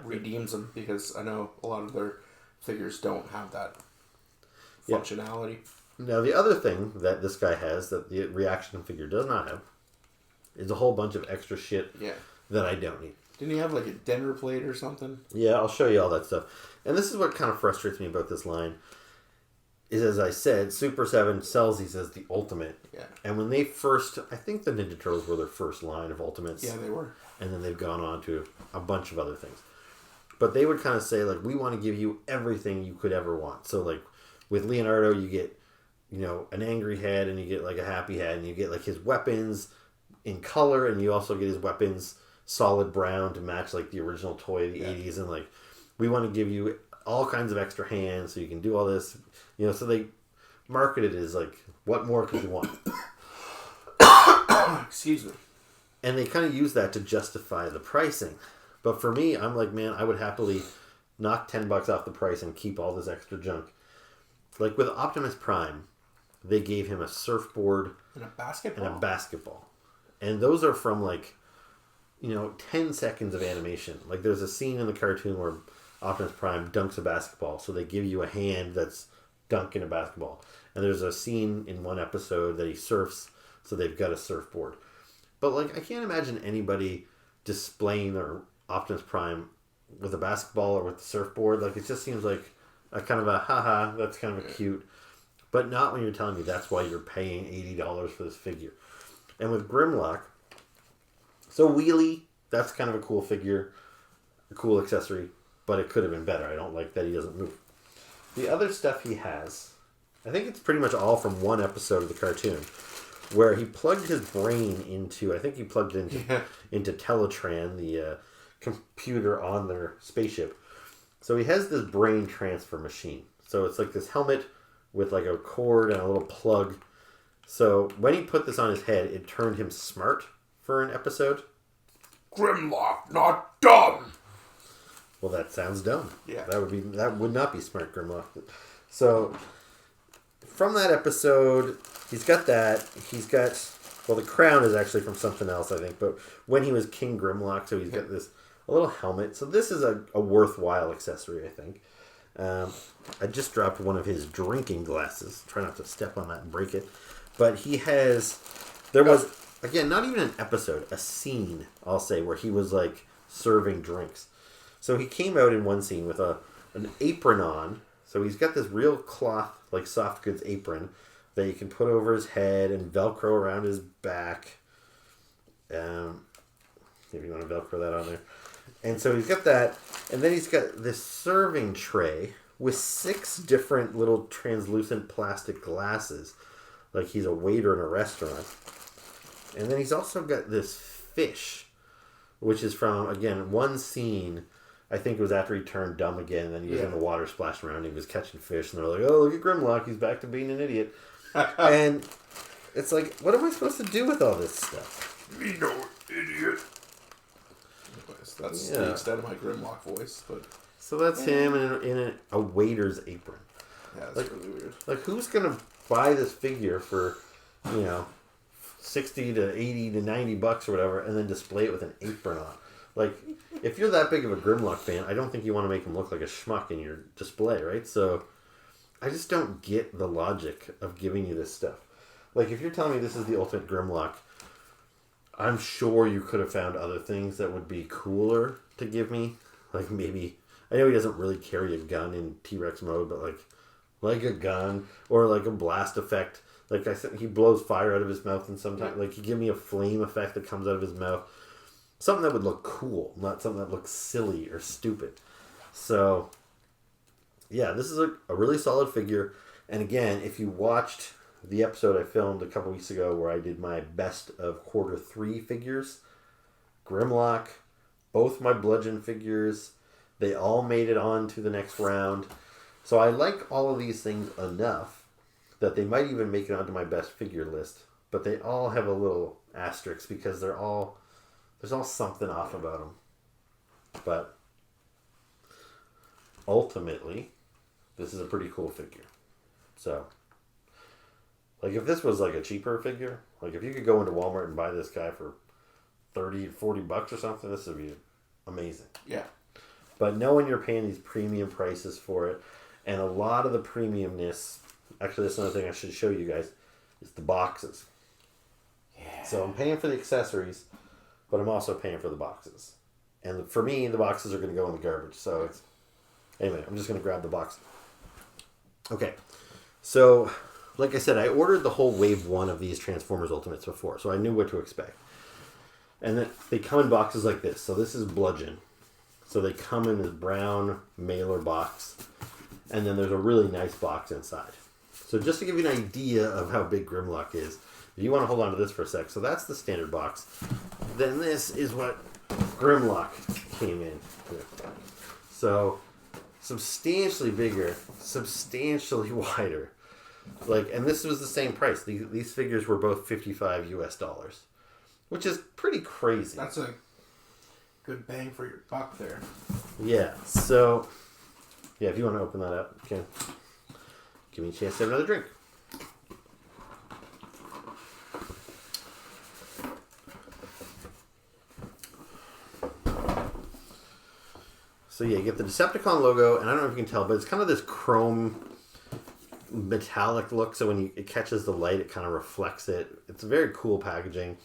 redeems him, because I know a lot of their figures don't have that functionality. Now, the other thing that this guy has that the reaction figure does not have is a whole bunch of extra shit that I don't need. Didn't he have like a dinner plate or something? Yeah, I'll show you all that stuff. And this is what kind of frustrates me about this line. Is, as I said, Super 7 sells these as the ultimate. Yeah. And when they first, I think the Ninja Turtles were their first line of ultimates. Yeah, they were. And then they've gone on to a bunch of other things. But they would kind of say, like, we want to give you everything you could ever want. So, like, with Leonardo, you get, you know, an angry head and you get, like, a happy head. And you get, like, his weapons in color. And you also get his weapons solid brown to match, like, the original toy of the 80s. And, like, we want to give you all kinds of extra hands so you can do all this. You know, so they market it as, like, what more could you want? Excuse me. And they kind of use that to justify the pricing. But for me, I'm like, man, I would happily knock $10 off the price and keep all this extra junk. Like with Optimus Prime, they gave him a surfboard and a basketball. And those are from, like, you know, 10 seconds of animation. Like there's a scene in the cartoon where Optimus Prime dunks a basketball. So they give you a hand that's dunking a basketball. And there's a scene in one episode that he surfs, so they've got a surfboard. But, like, I can't imagine anybody displaying their Optimus Prime with a basketball or with the surfboard. Like, it just seems like a kind of a, haha, that's kind of a cute. But not when you're telling me that's why you're paying $80 for this figure. And with Grimlock, so Wheelie, that's kind of a cool figure, a cool accessory, but it could have been better. I don't like that he doesn't move. The other stuff he has, I think it's pretty much all from one episode of the cartoon, where he plugged his brain into, I think he plugged it into Teletran, the computer on their spaceship. So he has this brain transfer machine. So it's like this helmet with like a cord and a little plug. So when he put this on his head, it turned him smart for an episode. Grimlock, not dumb. Well, that sounds dumb. Yeah. That would not be smart, Grimlock. So from that episode, he's got that. He's got, well, the crown is actually from something else, I think. But when he was King Grimlock, so he's got a little helmet. So this is a worthwhile accessory, I think. I just dropped one of his drinking glasses. Try not to step on that and break it. But there was, again, not even an episode, a scene, I'll say, where he was, like, serving drinks. So he came out in one scene with an apron on. So he's got this real cloth, like soft goods apron that you can put over his head and Velcro around his back. If you want to Velcro that on there. And so he's got that. And then he's got this serving tray with 6 different little translucent plastic glasses. Like he's a waiter in a restaurant. And then he's also got this fish, which is from, again, one scene. I think it was after he turned dumb again, and then he was in the water splashing around, and he was catching fish, and they're like, oh, look at Grimlock, he's back to being an idiot. And it's like, what am I supposed to do with all this stuff? Me no idiot. Anyways, that's the extent of my Grimlock voice, but... So that's him in a waiter's apron. Yeah, that's really weird. Like, who's going to buy this figure for, you know, $60 to $80 to $90 or whatever, and then display it with an apron on? Like, if you're that big of a Grimlock fan, I don't think you want to make him look like a schmuck in your display, right? So, I just don't get the logic of giving you this stuff. Like, if you're telling me this is the ultimate Grimlock, I'm sure you could have found other things that would be cooler to give me. Like, maybe, I know he doesn't really carry a gun in T-Rex mode, but like a gun, or like a blast effect. Like I said, he blows fire out of his mouth, and sometimes, like, he give me a flame effect that comes out of his mouth. Something that would look cool, not something that looks silly or stupid. So, yeah, this is a really solid figure. And again, if you watched the episode I filmed a couple weeks ago where I did my best of Q3 figures, Grimlock, both my Bludgeon figures, they all made it on to the next round. So I like all of these things enough that they might even make it onto my best figure list. But they all have a little asterisk because there's all something off about them. But ultimately, this is a pretty cool figure. So, like, if this was like a cheaper figure, like if you could go into Walmart and buy this guy for $30, $40 or something, this would be amazing. Yeah. But knowing you're paying these premium prices for it, and a lot of the premiumness, actually that's another thing I should show you guys, is the boxes. Yeah. So I'm paying for the accessories, but I'm also paying for the boxes. And for me, the boxes are going to go in the garbage. So it's... Anyway, I'm just going to grab the box. Okay. So, like I said, I ordered the whole wave 1 of these Transformers Ultimates before, so I knew what to expect. And then they come in boxes like this. So this is Bludgeon. So they come in this brown mailer box. And then there's a really nice box inside. So just to give you an idea of how big Grimlock is, you want to hold on to this for a sec. So that's the standard box. Then this is what Grimlock came in with. So substantially bigger, substantially wider. And this was the same price. These figures were both $55 US, which is pretty crazy. That's a good bang for your buck there. Yeah. So, yeah, if you want to open that up, you can give me a chance to have another drink. So yeah, you get the Decepticon logo, and I don't know if you can tell, but it's kind of this chrome metallic look, so when it catches the light, it kind of reflects it. It's very cool packaging.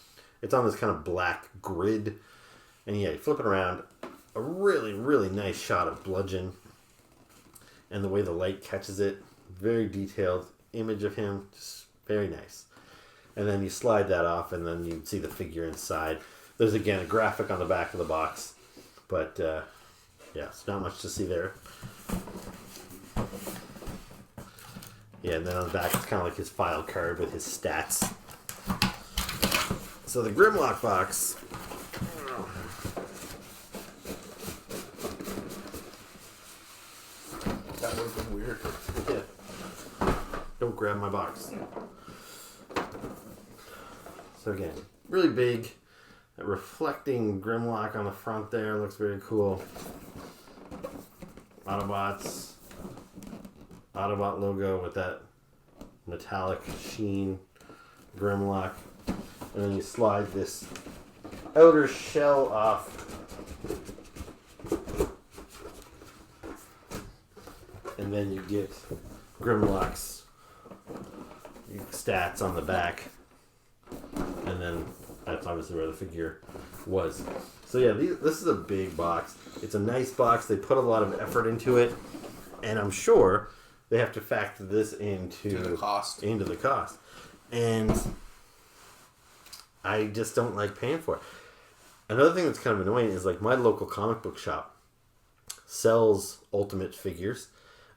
It's on this kind of black grid, and yeah, you flip it around, a really, really nice shot of Bludgeon, and the way the light catches it, very detailed image of him, just very nice. And then you slide that off, and then you see the figure inside. There's again a graphic on the back of the box, but yeah, it's not much to see there. Yeah, and then on the back it's kind of like his file card with his stats. So the Grimlock box. That would have been weird. Yeah. Don't grab my box. So again, really big. That reflecting Grimlock on the front there looks very cool. Autobots. Autobot logo with that metallic sheen. Grimlock. And then you slide this outer shell off. And then you get Grimlock's stats on the back. And then that's obviously where the figure was. So yeah, this is a big box. It's a nice box. They put a lot of effort into it. And I'm sure they have to factor this into the cost. And I just don't like paying for it. Another thing that's kind of annoying is my local comic book shop sells Ultimate figures.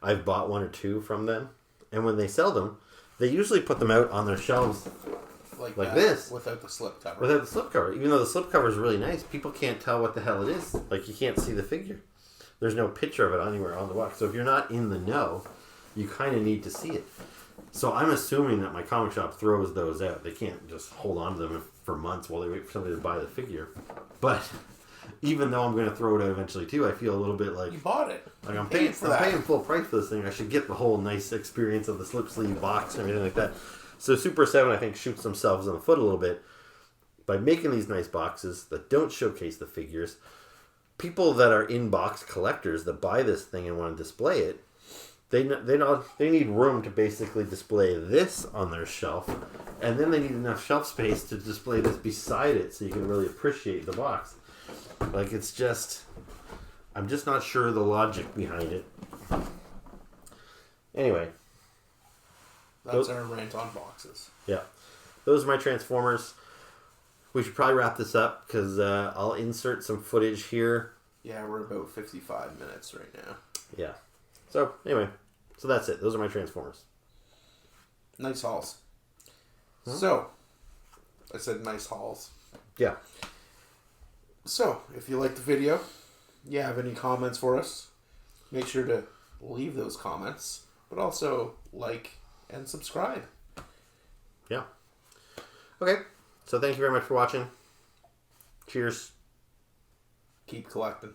I've bought one or two from them. And when they sell them, they usually put them out on their shelves like this. Without the slipcover. Without the slipcover. Even though the slipcover is really nice, people can't tell what the hell it is. You can't see the figure. There's no picture of it anywhere on the box. So if you're not in the know, you kind of need to see it. So I'm assuming that my comic shop throws those out. They can't just hold on to them for months while they wait for somebody to buy the figure. But even though I'm going to throw it out eventually too, I feel a little bit like... You bought it. I'm paying full price for this thing. I should get the whole nice experience of the slip sleeve box and everything like that. So Super 7, I think, shoots themselves in the foot a little bit by making these nice boxes that don't showcase the figures. People that are in-box collectors that buy this thing and want to display it, they need room to basically display this on their shelf, and then they need enough shelf space to display this beside it so you can really appreciate the box. It's just... I'm just not sure the logic behind it. Anyway. That's our rant on boxes. Yeah. Those are my Transformers. We should probably wrap this up because I'll insert some footage here. Yeah, we're about 55 minutes right now. Yeah. So, anyway. So that's it. Those are my Transformers. Nice hauls. Huh? So, I said nice hauls. Yeah. So, if you like the video, you have any comments for us, make sure to leave those comments, but also like and subscribe. Yeah. Okay. So thank you very much for watching. Cheers. Keep collecting.